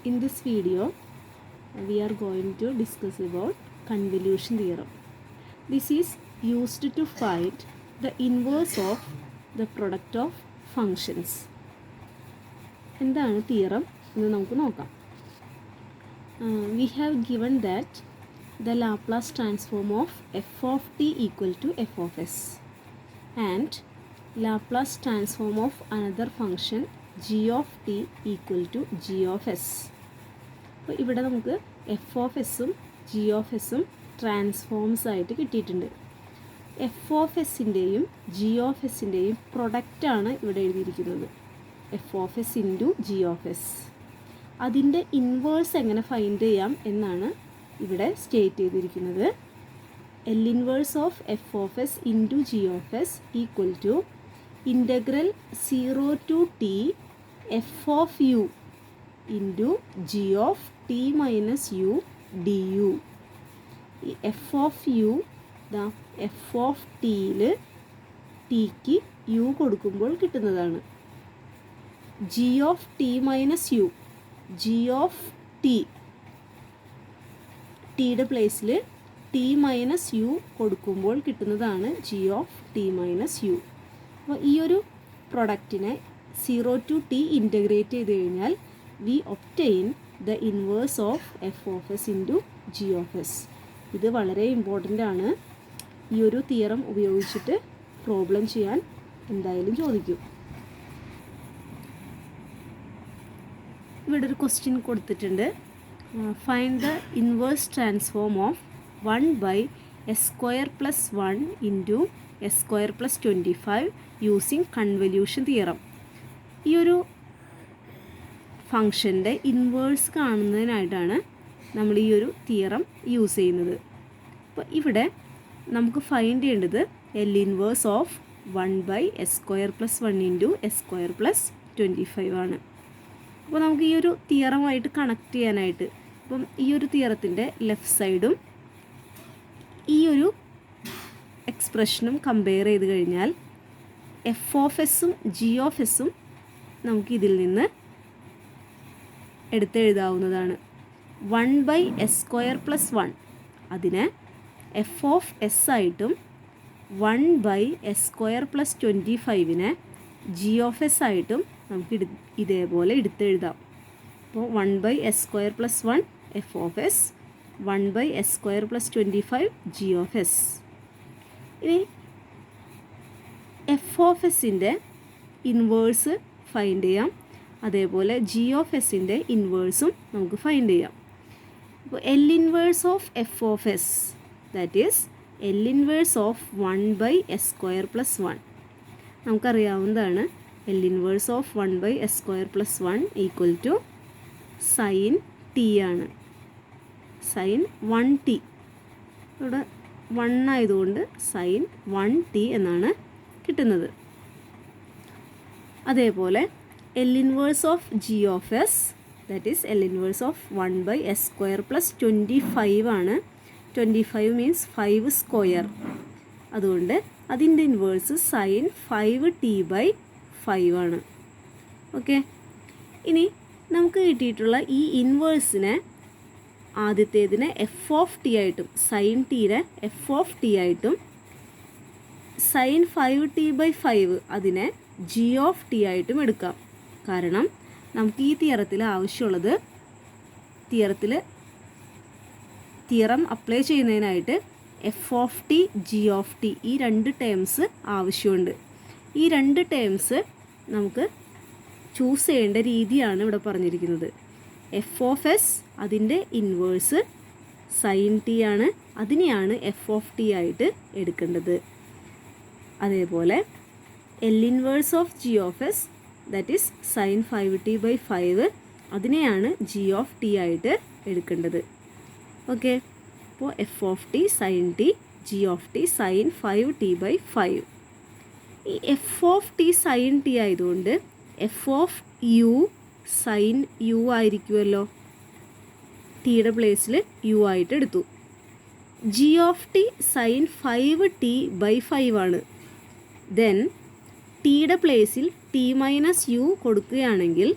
In this video, we are going to discuss about convolution theorem. This is used to find the inverse of the product of functions. എന്താണ് theorem എന്ന് നമുക്ക് നോക്കാം. We have given that the Laplace transform of f of t equal to f of s and Laplace transform of another function g of t equal to g of s. അപ്പോൾ ഇവിടെ നമുക്ക് F of എസും G of എസും transforms ആയിട്ട് കിട്ടിയിട്ടുണ്ട്. F of എസിൻ്റെയും G of എസിൻ്റെയും പ്രൊഡക്റ്റാണ് ഇവിടെ എഴുതിയിരിക്കുന്നത്. F of S into G of S. അതിൻ്റെ ഇൻവേഴ്സ് എങ്ങനെ ഫൈൻഡ് ചെയ്യാം എന്നാണ് ഇവിടെ സ്റ്റേറ്റ് ചെയ്തിരിക്കുന്നത്. L inverse of F of S into G of S equal to integral 0 to t F of U into G of T minus U D U. ഈ F of U F of ടിയിൽ ടിക്ക് U കൊടുക്കുമ്പോൾ കിട്ടുന്നതാണ്. G of T minus U, G of ടിയുടെ പ്ലേസിൽ T minus U കൊടുക്കുമ്പോൾ കിട്ടുന്നതാണ് G of T minus U. അപ്പോൾ ഈ ഒരു പ്രൊഡക്റ്റിനെ 0 to t ഇൻ്റഗ്രേറ്റ് ചെയ്ത് കഴിഞ്ഞാൽ we obtain the inverse of F of S into G of S. ഇത് വളരെ ഇമ്പോർട്ടൻ്റ് ആണ്. ഈ ഒരു തിയറം ഉപയോഗിച്ചിട്ട് പ്രോബ്ലം ചെയ്യാൻ എന്തായാലും ചോദിക്കും. ഇവിടെ ഒരു ക്വസ്റ്റ്യൻ കൊടുത്തിട്ടുണ്ട്. Find the inverse transform of 1/s² + 1 into s² + 25 using convolution theorem. ഈ ഒരു ഫംഗ്ഷൻ്റെ ഇൻവേഴ്സ് കാണുന്നതിനായിട്ടാണ് നമ്മൾ ഈ ഒരു തിയറം യൂസ് ചെയ്യുന്നത്. അപ്പോൾ ഇവിടെ നമുക്ക് ഫൈൻഡ് ചെയ്യേണ്ടത് L inverse of 1/s² + 1 into s² + 25 ആണ്. അപ്പോൾ നമുക്ക് ഈ ഒരു തിയറമായിട്ട് കണക്ട് ചെയ്യാനായിട്ട് ഇപ്പം ഈ ഒരു തിയറത്തിൻ്റെ ലെഫ്റ്റ് സൈഡും ഈ ഒരു എക്സ്പ്രഷനും കമ്പയർ ചെയ്ത് കഴിഞ്ഞാൽ എഫ് ഓഫ് എസും ജി ഓഫ് എസും നമുക്കിതിൽ നിന്ന് എടുത്തെഴുതാവുന്നതാണ്. 1/s² + 1 അതിനെ എഫ് ഓഫ് എസ് ആയിട്ടും 1/s² + 25നെ ജി ഓഫ് എസ് ആയിട്ടും നമുക്ക് ഇതേപോലെ എടുത്തെഴുതാം. അപ്പോൾ 1/s² + 1 F of S, 1/s² + 25 G of S. ഇനി എഫ് ഓഫ് എസിൻ്റെ ഇൻവേഴ്സ് ഫൈൻഡ് ചെയ്യാം, അതേപോലെ ജി ഓഫ് എസിൻ്റെ ഇൻവേഴ്സും നമുക്ക് ഫൈൻഡ് ചെയ്യാം. അപ്പോൾ L inverse of F of S that is L inverse of 1/s² + 1 നമുക്കറിയാവുന്നതാണ്. L inverse of 1/s² + 1 equal to sine T ആണ്. സൈൻ 1t ഇവിടെ 1 ആയതുകൊണ്ട് സൈൻ 1t എന്നാണ് കിട്ടുന്നത്. അതേപോലെ L inverse of G of S that is L inverse of 1/s² + 25 ആണ്. 25 means 5². അതുകൊണ്ട് അതിൻ്റെ ഇൻവേഴ്സ് സൈൻ 5t/5 ആണ്. ഓക്കെ, ഇനി നമുക്ക് കിട്ടിയിട്ടുള്ള ഈ ഇൻവേഴ്സിനെ ആദ്യത്തേതിനെ എഫ് ഓഫ് ടി ആയിട്ടും സൈൻ ടീനെ എഫ് ഓഫ് ടി ആയിട്ടും സൈൻ 5t/5 അതിനെ ജി ഓഫ് ടി ആയിട്ടും എടുക്കാം. കാരണം നമുക്ക് ഈ തിയറത്തിൽ ആവശ്യമുള്ളത് തിയറം അപ്ലൈ ചെയ്യുന്നതിനായിട്ട് F of T G of T ഈ രണ്ട് ടേംസ് ആവശ്യമുണ്ട്. ഈ രണ്ട് ടേംസ് നമുക്ക് ചൂസ് ചെയ്യേണ്ട രീതിയാണ് ഇവിടെ പറഞ്ഞിരിക്കുന്നത്. എഫ് ഓഫ് എസ് അതിൻ്റെ ഇൻവേഴ്സ് സൈൻ ടി ആണ്, അതിനെയാണ് എഫ് ഓഫ് ടി ആയിട്ട് എടുക്കേണ്ടത്. അതേപോലെ L inverse of G of S that is sine 5t/5 അതിനെയാണ് ജി ഓഫ് ടി ആയിട്ട് എടുക്കേണ്ടത്. ഓക്കെ, അപ്പോൾ F of T sine T, G of T sine 5t/5. ഈ F of T sine T ആയതുകൊണ്ട് F of U sine U ആയിരിക്കുമല്ലോ. ടിയുടെ പ്ലേസിൽ U ആയിട്ട് എടുത്തു. G of T sine 5t/5 ആണ്. ദെൻ ടിയുടെ പ്ലേസിൽ ടി മൈനസ് യു കൊടുക്കുകയാണെങ്കിൽ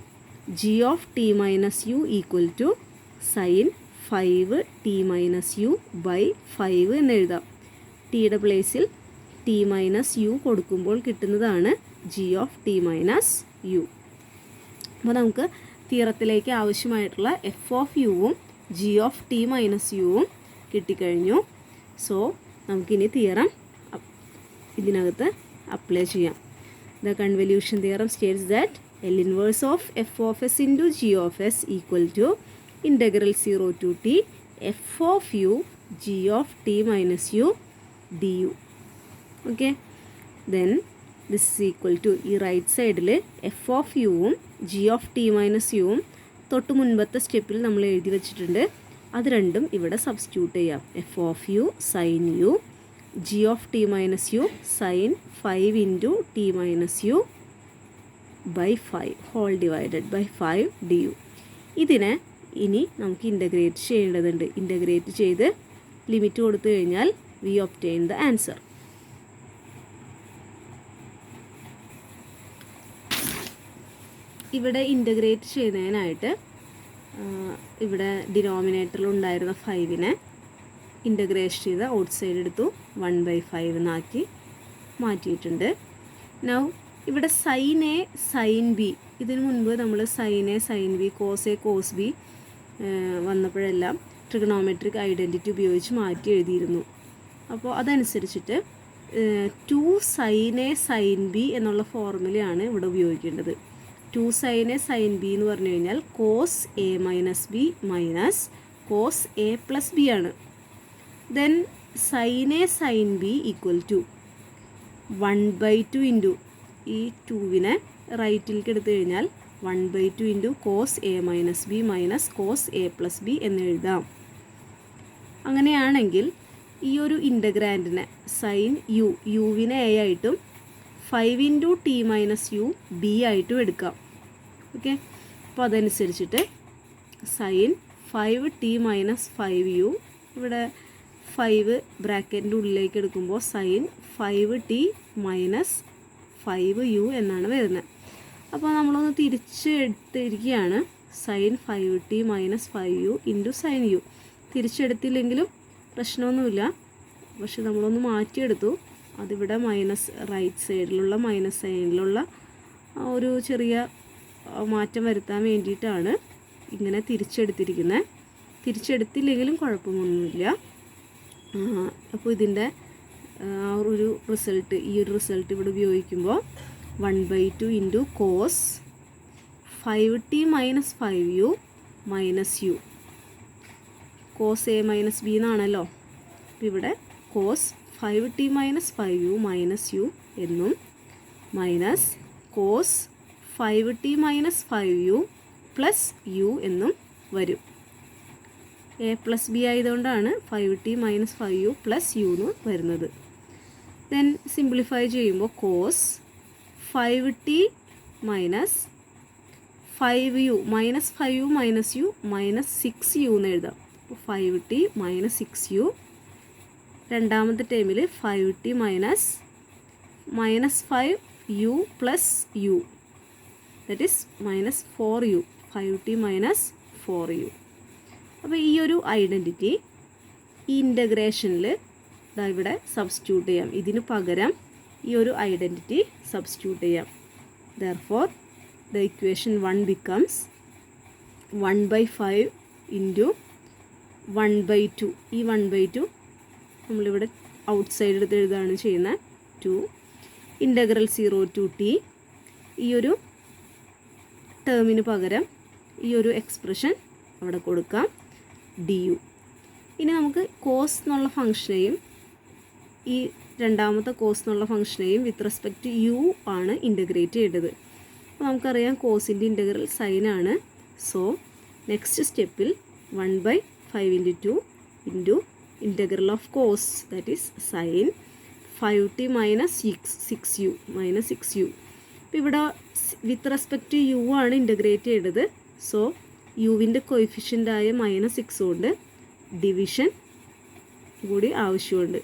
G of T minus U equal to sine 5t-u/5 എന്ന് എഴുതാം. ടിയുടെ പ്ലേസിൽ ടി മൈനസ് യു കൊടുക്കുമ്പോൾ കിട്ടുന്നതാണ് G of T minus U. അപ്പോൾ നമുക്ക് തിയറത്തിലേക്ക് ആവശ്യമായിട്ടുള്ള എഫ് ഓഫ് യുവും ജി ഓഫ് ടി മൈനസ് യുവും കിട്ടിക്കഴിഞ്ഞു. സോ നമുക്കിനി തിയറം ഇതിനകത്ത് അപ്ലൈ ചെയ്യാം. The convolution theorem states that L inverse of f of s into g of s equal to integral 0 to t f of u g of t minus u du. Okay, then this is equal to ഈ right സൈഡിൽ F of യുവും G of T minus യുവും തൊട്ട് മുൻപത്തെ സ്റ്റെപ്പിൽ നമ്മൾ എഴുതി വെച്ചിട്ടുണ്ട്. അത് രണ്ടും ഇവിടെ സബ്സ്റ്റിറ്റ്യൂട്ട് ചെയ്യാം. F of U sine U, G of T minus U sine 5 into T minus U by 5 whole divided by 5 du. ഇതിനെ ഇനി നമുക്ക് ഇൻ്റഗ്രേറ്റ് ചെയ്യേണ്ടതുണ്ട്. ഇൻ്റഗ്രേറ്റ് ചെയ്ത് ലിമിറ്റ് കൊടുത്തു കഴിഞ്ഞാൽ we obtain the answer. ഇവിടെ ഇൻ്റഗ്രേറ്റ് ചെയ്യുന്നതിനായിട്ട് ഇവിടെ ഡിനോമിനേറ്ററിൽ ഉണ്ടായിരുന്ന 5നെ ഇൻ്റഗ്രേറ്റ് ചെയ്ത് ഔട്ട് സൈഡ് എടുത്തു 1/5 എന്നാക്കി മാറ്റിയിട്ടുണ്ട്. നൗ ഇവിടെ സൈൻ എ സൈൻ ബി, ഇതിനു മുൻപ് നമ്മൾ sine A sine B cos A cos B വന്നപ്പോഴെല്ലാം ട്രിഗണോമെട്രിക് ഐഡൻറ്റിറ്റി ഉപയോഗിച്ച് മാറ്റി എഴുതിയിരുന്നു. അപ്പോൾ അതനുസരിച്ചിട്ട് 2 സൈൻ എ സൈൻ ബി എന്നുള്ള ഫോർമുലയാണ് ഇവിടെ ഉപയോഗിക്കേണ്ടത്. 2 സൈൻ എ സൈൻ ബി എന്ന് പറഞ്ഞു കഴിഞ്ഞാൽ cos A minus B minus cos A plus B ആണ്. Then sine A sine B equal to 1/2 into ഈ 2വിനെ റൈറ്റിലേക്ക് എടുത്തു കഴിഞ്ഞാൽ 1/2 into cos A minus B minus cos A plus B എന്ന് എഴുതാം. അങ്ങനെയാണെങ്കിൽ ഈ ഒരു ഇൻ്റഗ്രാൻഡിനെ സൈൻ യു, യുവിനെ എ ആയിട്ടും 5 into T minus U B ആയിട്ടും എടുക്കാം. ഓക്കെ, അപ്പോൾ അതനുസരിച്ചിട്ട് സൈൻ 5t മൈനസ് 5u, ഇവിടെ 5 ബ്രാക്കറ്റിൻ്റെ ഉള്ളിലേക്ക് എടുക്കുമ്പോൾ സൈൻ 5t മൈനസ് 5u എന്നാണ് വരുന്നത്. അപ്പോൾ നമ്മളൊന്ന് തിരിച്ച് എടുത്തിരിക്കുകയാണ്. Sine 5t minus 5u into sine U. തിരിച്ചെടുത്തില്ലെങ്കിലും പ്രശ്നമൊന്നുമില്ല, പക്ഷെ നമ്മളൊന്ന് മാറ്റിയെടുത്തു. അതിവിടെ മൈനസ് റൈറ്റ് സൈഡിലുള്ള മൈനസ് സൈഡിലുള്ള ഒരു ചെറിയ മാറ്റം വരുത്താൻ വേണ്ടിയിട്ടാണ് ഇങ്ങനെ തിരിച്ചെടുത്തിരിക്കുന്നത്. തിരിച്ചെടുത്തില്ലെങ്കിലും കുഴപ്പമൊന്നുമില്ല. അപ്പോൾ ഇതിൻ്റെ ആ ഒരു റിസൾട്ട്, ഈ ഒരു റിസൾട്ട് ഇവിടെ ഉപയോഗിക്കുമ്പോൾ 1/2 into cos 5t minus 5u minus U, cos A minus B എന്നാണല്ലോ. അപ്പോൾ ഇവിടെ cos 5t minus 5u minus U എന്നും minus cos 5t minus 5u plus U എന്നും വരും. എ പ്ലസ് ബി ആയതുകൊണ്ടാണ് 5t minus 5u plus U എന്ന് വരുന്നത്. Then simplify ചെയ്യുമ്പോൾ cos 5t minus 5u minus 5u minus U minus 6u എന്ന് എഴുതാം. അപ്പോൾ 5t മൈനസ് 6u. രണ്ടാമത്തെ ടേമിൽ 5t minus 5u plus U, that is minus 4u. 5t minus 4u. അപ്പോൾ ഈ ഒരു ഐഡൻറ്റിറ്റി ഈ ഇൻ്റഗ്രേഷനിൽ ഇവിടെ സബ്സ്റ്റിറ്റ്യൂട്ട് ചെയ്യാം. ഇതിന് പകരം ഈ ഒരു ഐഡൻറ്റിറ്റി സബ്സ്റ്റിറ്റ്യൂട്ട് ചെയ്യാം. Therefore the equation 1 becomes 1/5 into 1/2. ഈ 1/2 നമ്മളിവിടെ ഔട്ട് സൈഡ് എടുത്ത് എഴുതാണ് ചെയ്യുന്നത്. 2 ഇൻ്റഗ്രൽ 0 to t. ഈ ഒരു ടേമിന് പകരം ഈ ഒരു എക്സ്പ്രഷൻ അവിടെ കൊടുക്കാം du. ഇനി നമുക്ക് കോസ് എന്നുള്ള ഫംഗ്ഷനെയും ഈ രണ്ടാമത്തെ കോസ് എന്നുള്ള ഫംഗ്ഷനെയും വിത്ത് റെസ്പെക്റ്റ് ടു യു ആണ് ഇൻ്റഗ്രേറ്റ് ചെയ്യേണ്ടത്. അപ്പോൾ നമുക്കറിയാം കോസിൻ്റെ ഇൻ്റഗ്രൽ സൈനാണ്. സോ നെക്സ്റ്റ് സ്റ്റെപ്പിൽ 1/5 into 2 into integral of cos, that is sine 5t minus 6u minus 6u. അപ്പോൾ ഇവിടെ വിത്ത് റെസ്പെക്റ്റ് ടു യു ആണ് ഇൻ്റഗ്രേറ്റ് ചെയ്യേണ്ടത്. സോ യുവിൻ്റെ കൊയിഫിഷ്യൻ്റായ -6 കൊണ്ട് ഡിവിഷൻ കൂടി ആവശ്യമുണ്ട്.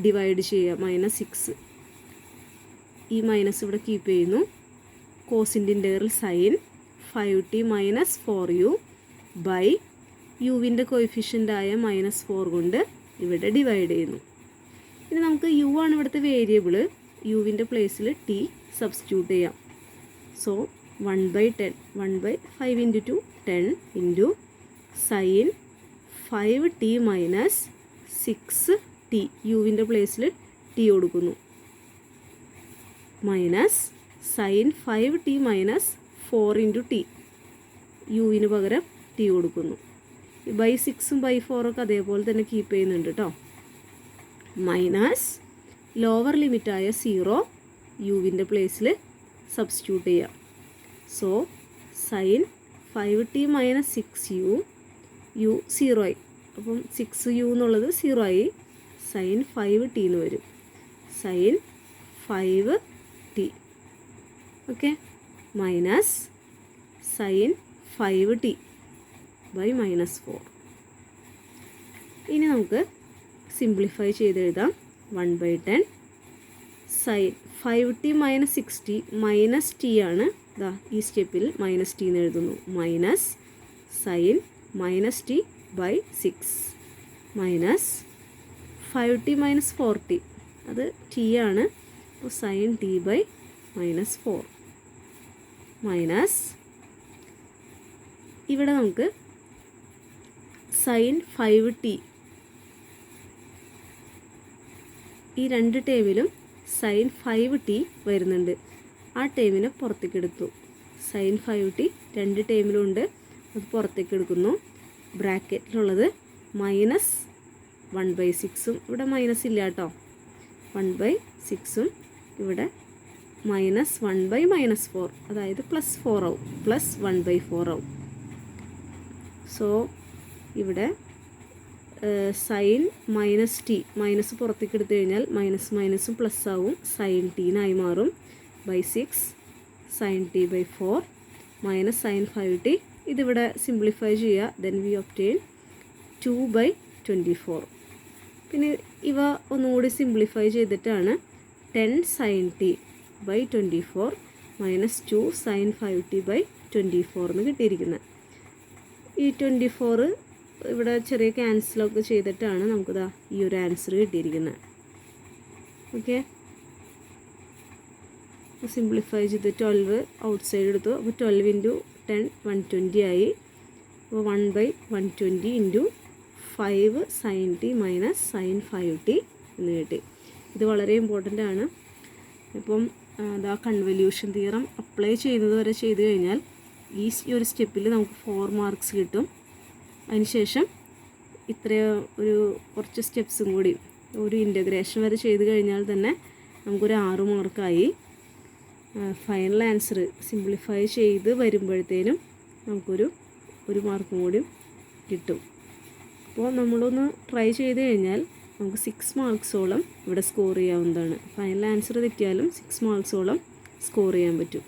ഡിവൈഡ് ചെയ്യുക -6. ഈ മൈനസ് ഇവിടെ കീപ്പ് ചെയ്യുന്നു. കോസിൻ്റെ integral sine 5t minus 4u by യുവിൻ്റെ കോയിഫിഷ്യൻ്റായ -4 കൊണ്ട് ഇവിടെ ഡിവൈഡ് ചെയ്യുന്നു. ഇനി നമുക്ക് യു ആണ് ഇവിടുത്തെ വേരിയബിൾ, യുവിൻ്റെ പ്ലേസിൽ ടി സബ്സ്റ്റിറ്റ്യൂട്ട് ചെയ്യാം. So 1/10 1/5 into 2 10 into sine 5t minus 6t, യുവിൻ്റെ പ്ലേസിൽ ടി കൊടുക്കുന്നു, minus sine 5t minus 4 into T, യുവിന് പകരം ടി കൊടുക്കുന്നു. ബൈ 6ഉം ബൈ 4ഒക്കെ അതേപോലെ തന്നെ കീപ്പ് ചെയ്യുന്നുണ്ട് കേട്ടോ. മൈനസ് ലോവർ ലിമിറ്റായ 0 യുവിൻ്റെ പ്ലേസിൽ സബ്സ്റ്റിറ്റ്യൂട്ട് ചെയ്യാം. So sine 5t minus 6u, U 0 ആയി, അപ്പം 6u എന്നുള്ളത് 0 ആയി, സൈൻ 5t എന്ന് വരും, sine 5t. Okay, minus sine 5t by -4. ഇനി നമുക്ക് സിംപ്ലിഫൈ ചെയ്ത് എഴുതാം. 1/10 sign 5t minus 6t minus T ആണ്, ഇതാ ഈ സ്റ്റെപ്പിൽ മൈനസ് ടി എന്ന് എഴുതുന്നു, minus sine -t by 6 minus 5t minus 4t, അത് ടി ആണ്, അപ്പോൾ സൈൻ t ബൈ -4 മൈനസ് ഇവിടെ നമുക്ക് സൈൻ 5t, ഈ രണ്ട് ടേമിലും സൈൻ 5t വരുന്നുണ്ട്, ആ ടേമിനെ പുറത്തേക്ക് എടുത്തു. സൈൻ 5t രണ്ട് ടേമിലുണ്ട്, അത് പുറത്തേക്ക് എടുക്കുന്നു. ബ്രാക്കറ്റിലുള്ളത് മൈനസ് 1/6ഉം ഇവിടെ മൈനസ് ഇല്ല കേട്ടോ, 1/6ഉം ഇവിടെ മൈനസ് 1/-4, അതായത് +4 ആവും, പ്ലസ് 1/4 ആവും. സോ ഇവിടെ സൈൻ -t മൈനസ് പുറത്തേക്ക് എടുത്തു കഴിഞ്ഞാൽ മൈനസും പ്ലസ് ആവും, സൈൻ ടീനായി മാറും, by 6 sine t by 4 minus sine 5t. ഇതിവിടെ സിംപ്ലിഫൈ ചെയ്യുക, ദെൻ വി ഒബ്റ്റെയിൻ 2/24. പിന്നെ ഇവ ഒന്നുകൂടി സിംപ്ലിഫൈ ചെയ്തിട്ടാണ് 10 sine t by 24 minus 2 sine 5t by 24 എന്ന് കിട്ടിയിരിക്കുന്നത്. ഈ 24 ഇവിടെ ചെറിയ ക്യാൻസലൊക്കെ ചെയ്തിട്ടാണ് നമുക്കിതാ ഈ ഒരു ആൻസർ കിട്ടിയിരിക്കുന്നത്. ഓക്കെ, സിംപ്ലിഫൈ ചെയ്ത് 12 ഔട്ട് സൈഡ് എടുത്തു, അപ്പോൾ 12 ഇൻറ്റു 10 120 ആയി, അപ്പോൾ 1/120 into 5 sine t minus sine 5t എന്ന് കിട്ടി. ഇത് വളരെ ഇമ്പോർട്ടൻ്റ് ആണ്. ഇപ്പം അതാ കൺവല്യൂഷൻ തിയറം അപ്ലൈ ചെയ്യുന്നത് വരെ ചെയ്ത് കഴിഞ്ഞാൽ ഈ ഒരു സ്റ്റെപ്പിൽ നമുക്ക് 4 മാർക്സ് കിട്ടും. അതിനുശേഷം കുറച്ച് സ്റ്റെപ്സും കൂടി ഒരു ഇൻ്റഗ്രേഷൻ വരെ ചെയ്ത് കഴിഞ്ഞാൽ തന്നെ നമുക്കൊരു 6 മാർക്കായി. ഫൈനൽ ആൻസർ സിംപ്ലിഫൈ ചെയ്ത് വരുമ്പോഴത്തേനും നമുക്കൊരു മാർക്കും കൂടി കിട്ടും. അപ്പോൾ നമ്മളൊന്ന് ട്രൈ ചെയ്ത് കഴിഞ്ഞാൽ നമുക്ക് 6 മാർക്സോളം ഇവിടെ സ്കോർ ചെയ്യാവുന്നതാണ്. ഫൈനൽ ആൻസർ തെറ്റിയാലും 6 മാർക്സോളം സ്കോർ ചെയ്യാൻ പറ്റും.